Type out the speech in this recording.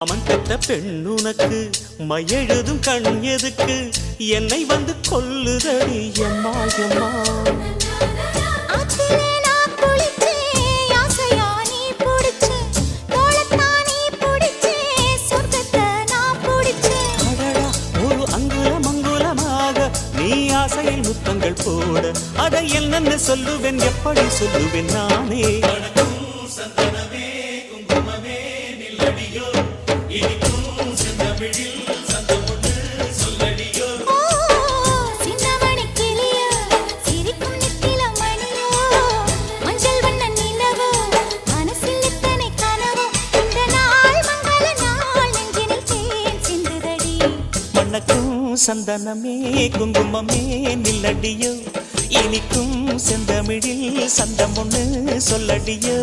அவன் பெற்ற பெண்ணுனக்கு மையெழுதும் கண் எதுக்கு என்னை வந்து கொல்லுதடி எம்மா எம்மா ஒரு அங்குலம் அங்குலமாக நீ ஆசையில் முத்தங்கள் போட அதை என்னென்ன சொல்லுவேன் எப்படி சொல்லுவேன் நானே சந்தனமே குங்குமமே நில்லடியோ இனிக்கும் செந்தமிழில் சந்தம் ஒண்ணு சொல்லடியோ